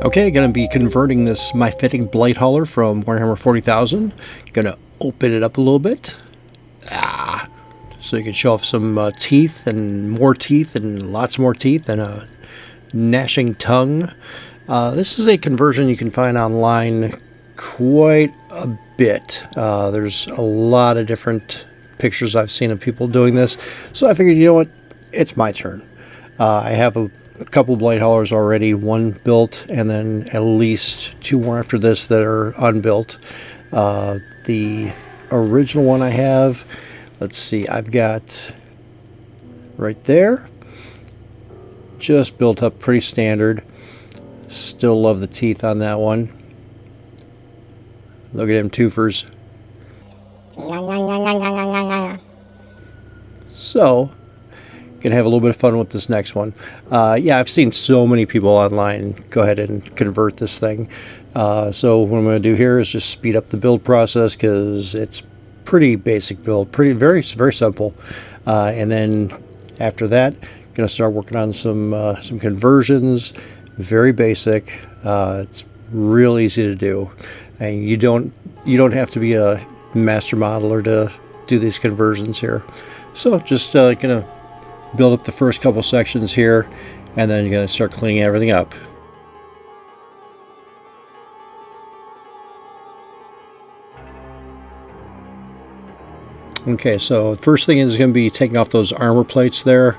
Okay, going to be converting this My Fitting Blight Hauler from Warhammer 40,000. Going to open it up a little bit. So you can show off some teeth and lots more teeth and a gnashing tongue. This is a conversion you can find online quite a bit. There's a lot of different pictures I've seen of people doing this. So I figured, you know what, it's my turn. I have a couple Blight Haulers already, one built, and then at least two more after this that are unbuilt. The original one I have, let's see, I've got right there, just built up pretty standard. Still love the teeth on that one. Look at them twofers. So, gonna have a little bit of fun with this next one. Yeah, I've seen so many people online go ahead and convert this thing. So what I'm going to do here is just speed up the build process because it's pretty basic build, very simple. And then after that, gonna start working on some conversions. Very basic. It's real easy to do, and you don't have to be a master modeler to do these conversions here. So just gonna build up the first couple sections here, and then you're going to start cleaning everything up. Okay, so the first thing is going to be taking off those armor plates there.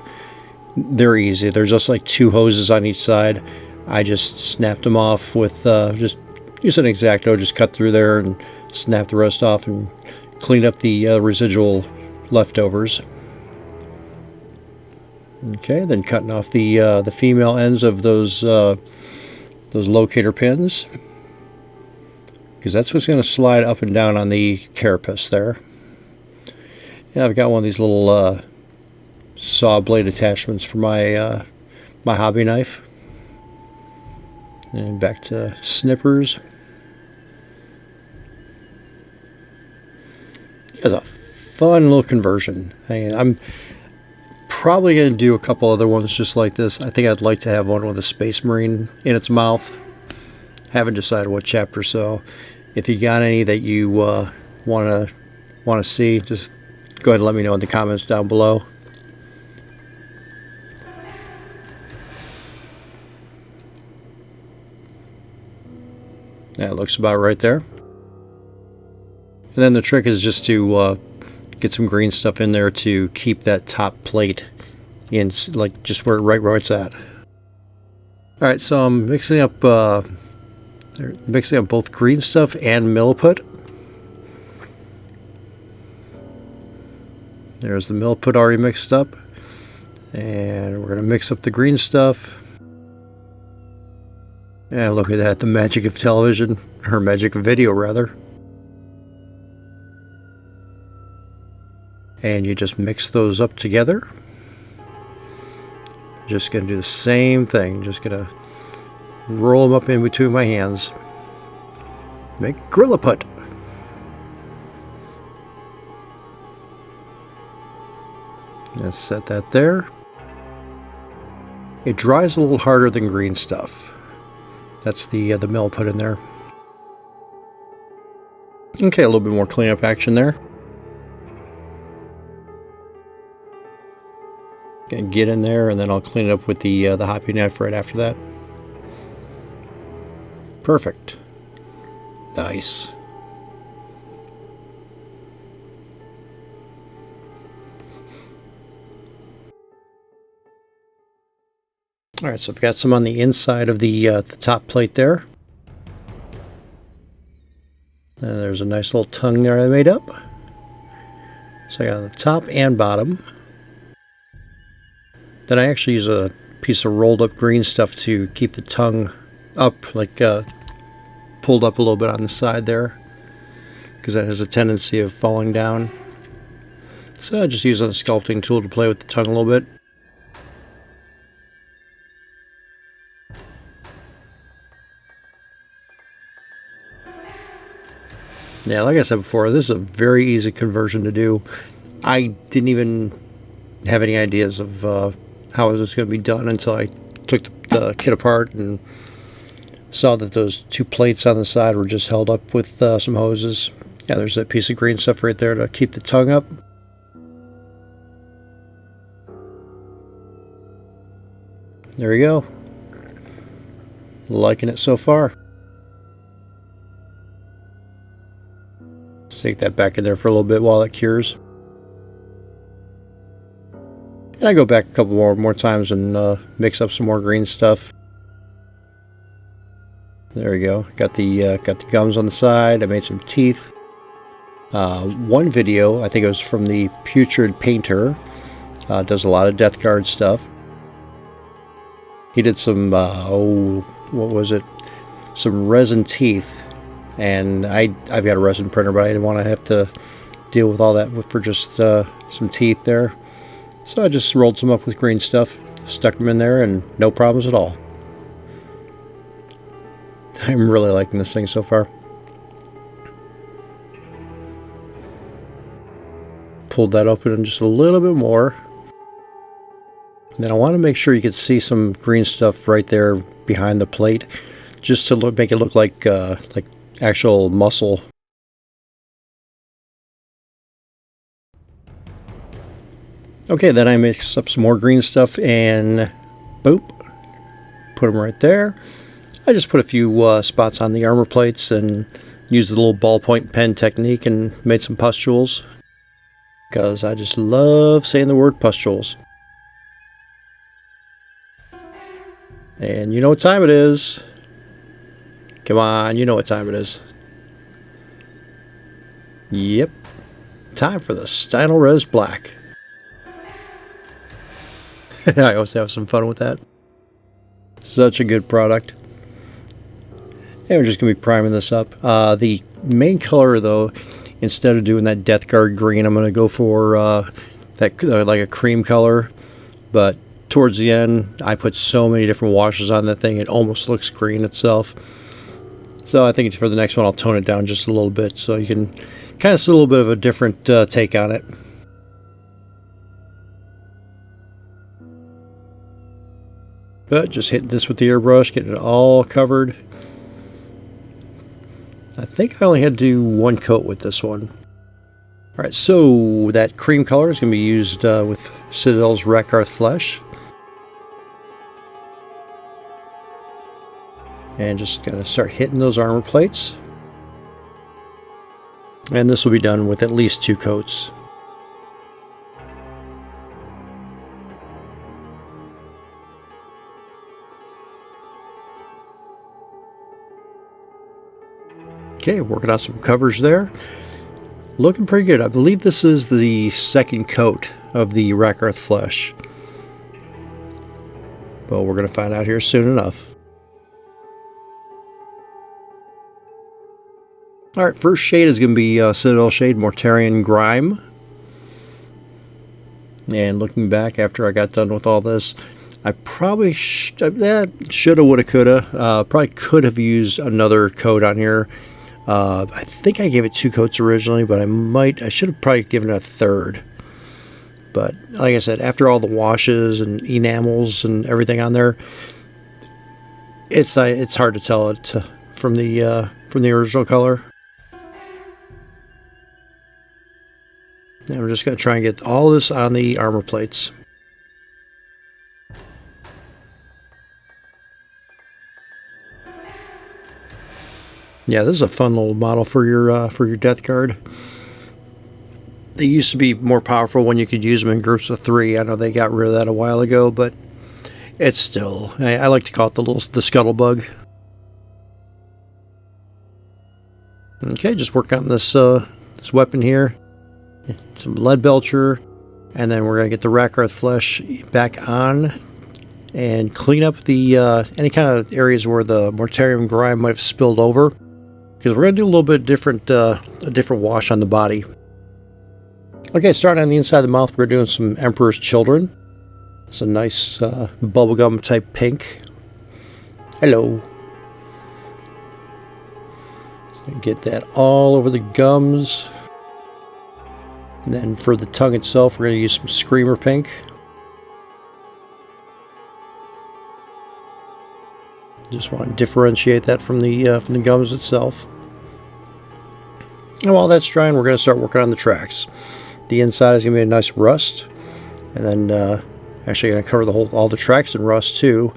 They're easy. There's just like two hoses on each side. I just snapped them off with just use an X-Acto, just cut through there and snap the rest off and clean up the residual leftovers. Okay, then cutting off the female ends of those locator pins, because that's what's going to slide up and down on the carapace there. And I've got one of these little saw blade attachments for my my hobby knife. And back to snippers. It's a fun little conversion. I'm probably going to do a couple other ones just like this. I think I'd like to have one with a Space Marine in its mouth. Haven't decided what chapter, so if you got any that you want to see, just go ahead and let me know in the comments down below. That looks about right there. And then the trick is just to get some green stuff in there to keep that top plate in, like just right where it's at. Alright, so I'm mixing up both green stuff and milliput. There's the milliput already mixed up. And we're going to mix up the green stuff. And look at that, the magic of television, or magic of video rather. And you just mix those up together. Just going to do the same thing. Just going to roll them up in between my hands. Make grilliput. Let's set that there. It dries a little harder than green stuff. That's the milliput in there. Okay, a little bit more cleanup action there. And get in there, and then I'll clean it up with the hobby knife right after that. Perfect. Nice. All right, so I've got some on the inside of the top plate there. And there's a nice little tongue there I made up. So I got the top and bottom. Then I actually use a piece of rolled up green stuff to keep the tongue up, like pulled up a little bit on the side there, because that has a tendency of falling down. So I just use a sculpting tool to play with the tongue a little bit. Yeah, like I said before, this is a very easy conversion to do. I didn't even have any ideas of how it was going to be done until I took the kit apart and Saw that those two plates on the side were just held up with some hoses. Yeah, there's that piece of green stuff right there to keep the tongue up. There we go. Liking it so far. Stick that back in there for a little bit while it cures. And I go back a couple more times and mix up some more green stuff. There we go. Got the gums on the side. I made some teeth. One video, I think it was from the Putrid Painter, does a lot of Death Guard stuff. He did some, what was it? Some resin teeth. And I've got a resin printer, but I didn't want to have to deal with all that for just some teeth there. So I just rolled some up with green stuff, stuck them in there, and no problems at all. I'm really liking this thing so far. Pulled that open just a little bit more. And then I want to make sure you can see some green stuff right there behind the plate, just to make it look like actual muscle. Okay, then I mix up some more green stuff and boop, put them right there. I just put a few spots on the armor plates and used the little ballpoint pen technique and made some pustules, because I just love saying the word pustules. And you know what time it is. Come on, you know what time it is. Yep, time for the Stynylrez Black. I always have some fun with that. Such a good product. And we're just going to be priming this up. The main color, though, instead of doing that Death Guard green, I'm going to go for that like a cream color. But towards the end, I put so many different washes on that thing, it almost looks green itself. So I think for the next one, I'll tone it down just a little bit so you can kind of see a little bit of a different take on it. But just hitting this with the airbrush, getting it all covered. I think I only had to do one coat with this one. Alright, so that cream color is going to be used with Citadel's Rakarth Flesh. And just going to start hitting those armor plates. And this will be done with at least 2 coats. Okay, working on some covers there. Looking pretty good. I believe this is the second coat of the Rakarth Flesh. But we're going to find out here soon enough. Alright, first shade is going to be Citadel shade Mortarion Grime. And looking back after I got done with all this, I probably shoulda, woulda, coulda. Probably could have used another coat on here. I think I gave it 2 coats originally, but I should have probably given it a third. But like I said, after all the washes and enamels and everything on there, it's hard to tell it from the original color. And we're just going to try and get all this on the armor plates. Yeah, this is a fun little model for your Death Guard. They used to be more powerful when you could use them in groups of 3. I know they got rid of that a while ago, but it's still, I like to call it the Scuttlebug. Okay, just work on this weapon here. Some lead belcher, and then we're gonna get the Rakarth Flesh back on and clean up the any kind of areas where the Mortarion Grime might have spilled over, because we're gonna do a little bit different a different wash on the body. Okay, starting on the inside of the mouth, we're doing some Emperor's Children. It's a nice bubblegum type pink. Hello. So get that all over the gums. And then for the tongue itself, we're going to use some Screamer Pink. Just want to differentiate that from the gums itself. And while that's drying, we're going to start working on the tracks. The inside is going to be a nice rust, and then actually going to cover all the tracks in rust too,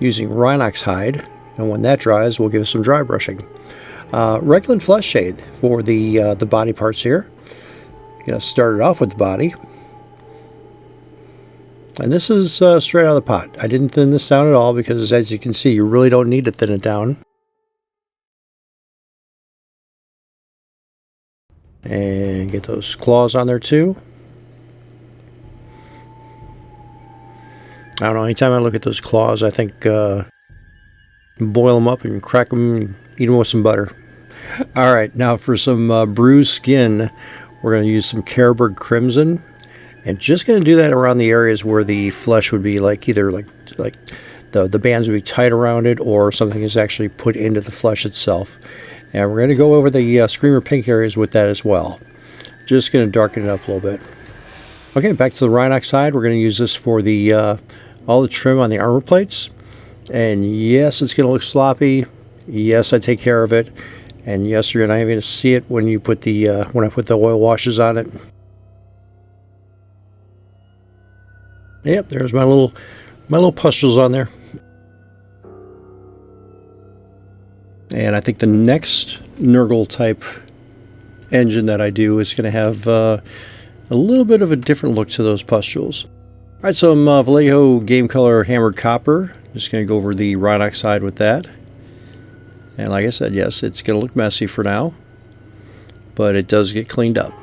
using Rhinox hide. And when that dries, we'll give it some dry brushing. Recklin flesh shade for the body parts here. Going to start it off with the body. And this is straight out of the pot. I didn't thin this down at all because, as you can see, you really don't need to thin it down. And get those claws on there too. I don't know, anytime I look at those claws, I think boil them up and crack them and eat them with some butter. Alright, now for some bruised skin, we're going to use some Carroburg Crimson. And just going to do that around the areas where the flesh would be either the bands would be tight around it, or something is actually put into the flesh itself. And we're going to go over the Screamer Pink areas with that as well. Just going to darken it up a little bit. Okay, back to the Rhinox side. We're going to use this for the all the trim on the armor plates. And yes, it's going to look sloppy. Yes, I take care of it. And yes, you're not even going to see it when you put the when I put the oil washes on it. Yep, there's my little pustules on there. And I think the next Nurgle type engine that I do is going to have a little bit of a different look to those pustules. Alright, so I'm Vallejo Game Color Hammered Copper. Just going to go over the Rhinox side with that. And like I said, yes, it's going to look messy for now, but it does get cleaned up.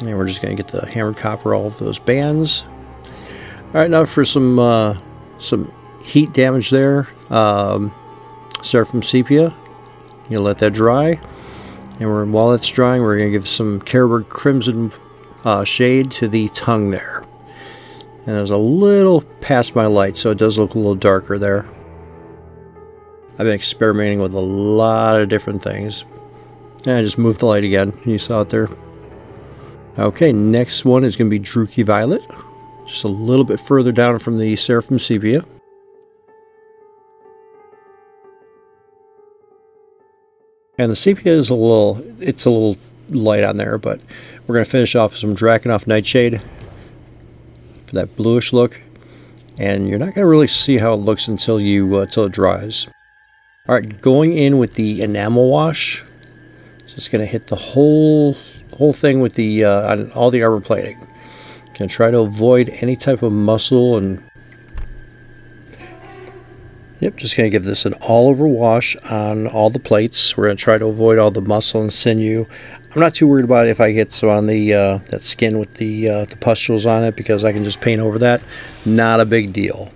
And we're just going to get the hammered copper all of those bands. Alright, now for some heat damage there. Seraphim Sepia. You'll let that dry. And while it's drying, we're going to give some Carroburg Crimson shade to the tongue there. And there's a little past my light, so it does look a little darker there. I've been experimenting with a lot of different things. And I just moved the light again. You saw it there. Okay, next one is going to be Druchii Violet. Just a little bit further down from the Seraphim Sepia. And the sepia is a little light on there, but we're going to finish off with some Drakenhof Nightshade for that bluish look. And you're not going to really see how it looks until it dries. Alright, going in with the enamel wash. Just going to hit the whole thing with the on all the armor plating. Going to try to avoid any type of muscle and yep, just going to give this an all-over wash on all the plates. We're going to try to avoid all the muscle and sinew. I'm not too worried about it if I get some on the that skin with the pustules on it, because I can just paint over that. Not a big deal.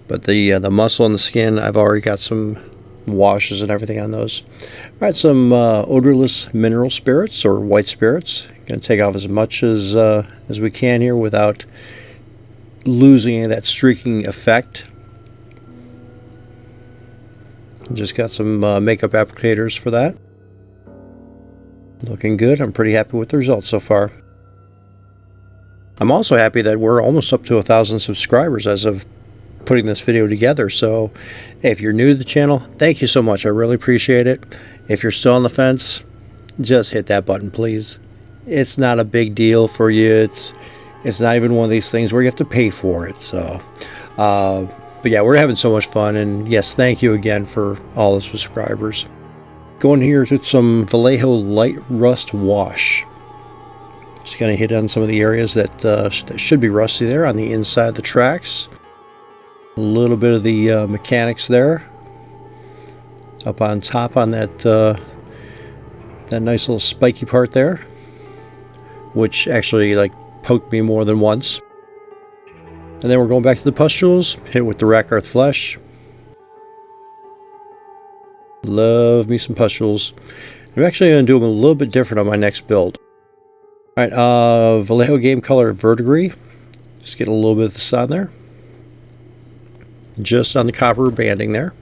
But the muscle and the skin, I've already got some washes and everything on those. All right, some odorless mineral spirits or white spirits. Going to take off as much as we can here without losing any of that streaking effect. Just got some makeup applicators for that. Looking good. I'm pretty happy with the results so far. I'm also happy that we're almost up to 1,000 subscribers as of putting this video together. So if you're new to the channel, thank you so much. I really appreciate it. If you're still on the fence, just hit that button, please. It's not a big deal for you. It's not even one of these things where you have to pay for it. So but yeah, we're having so much fun, and yes, thank you again for all the subscribers. Going here with some Vallejo Light Rust Wash. Just going to hit on some of the areas that should be rusty there on the inside of the tracks. A little bit of the mechanics there. Up on top on that nice little spiky part there, which actually poked me more than once. And then we're going back to the pustules, hit it with the Rakarth Flesh. Love me some pustules. I'm actually going to do them a little bit different on my next build. Alright, Vallejo Game Color Verdigris. Just get a little bit of this on there. Just on the copper banding there.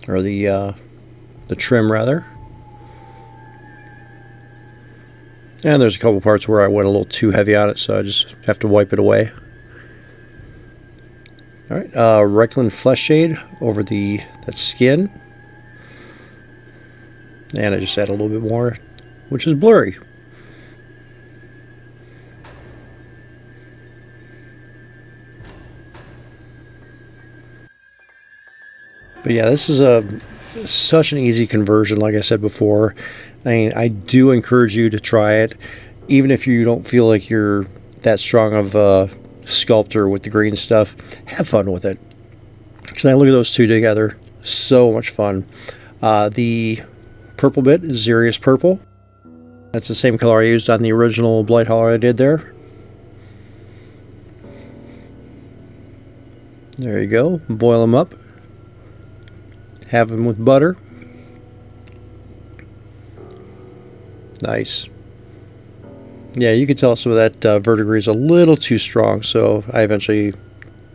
Or the trim rather. And there's a couple parts where I went a little too heavy on it, so I just have to wipe it away. Alright, Reikland Flesh Shade over that skin. And I just add a little bit more, which is blurry. But yeah, this is such an easy conversion, like I said before. I mean, I do encourage you to try it, even if you don't feel like you're that strong of a sculptor with the green stuff. Have fun with it. Because I look at those two together, so much fun. The purple bit is Xerius Purple. That's the same color I used on the original Blight Hauler I did there. There you go. Boil them up. Have them with butter. Nice. Yeah, you can tell some of that verdigris is a little too strong, so I eventually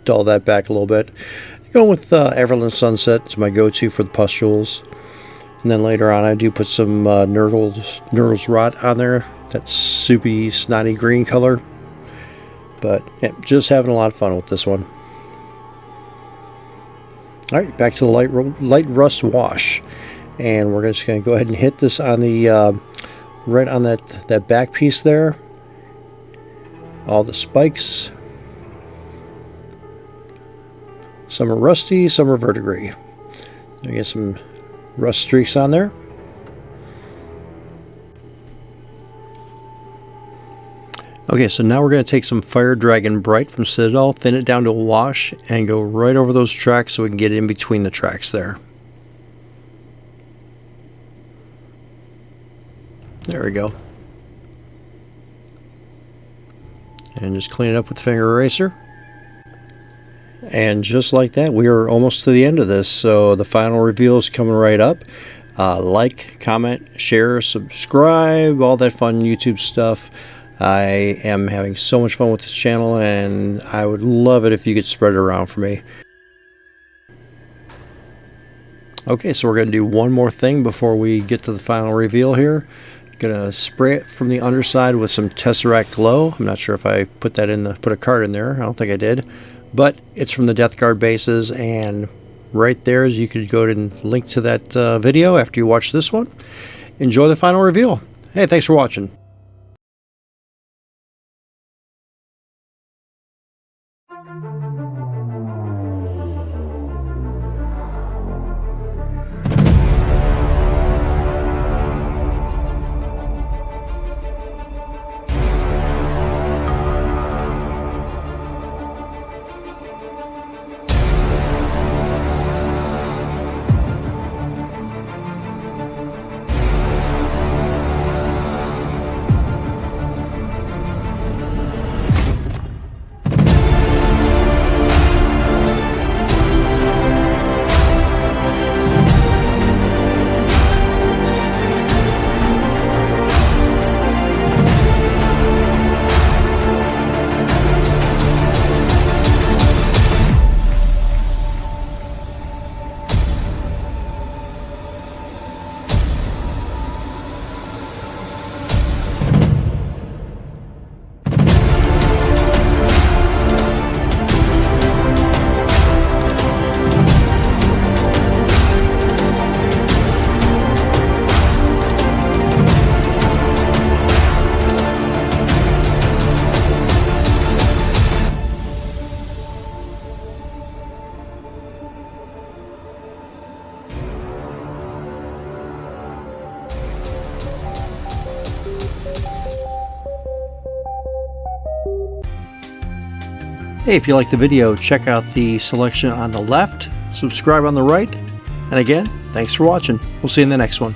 dull that back a little bit. Going with Everland Sunset. It's my go-to for the pustules. And then later on I do put some Nurgle's Rot on there. That soupy, snotty green color. But yeah, just having a lot of fun with this one. Alright, back to the light rust wash. And we're just going to go ahead and hit this on the right on that back piece there. All the spikes. Some are rusty, some are verdigris. I get some rust streaks on there. Okay, so now we're going to take some Fire Dragon Bright from Citadel, thin it down to a wash, and go right over those tracks so we can get in between the tracks there. There we go. And just clean it up with the finger eraser. And just like that, we are almost to the end of this. So the final reveal is coming right up. Like, comment, share, subscribe, all that fun YouTube stuff. I am having so much fun with this channel, and I would love it if you could spread it around for me. Okay, so we're going to do one more thing before we get to the final reveal here. Gonna spray it from the underside with some Tesseract Glow. I'm not sure if I put a card in there. I don't think I did. But it's from the Death Guard bases, and right there you could go and link to that video after you watch this one. Enjoy the final reveal. Hey, thanks for watching. Hey, if you like the video, check out the selection on the left, subscribe on the right, and again, thanks for watching. We'll see you in the next one.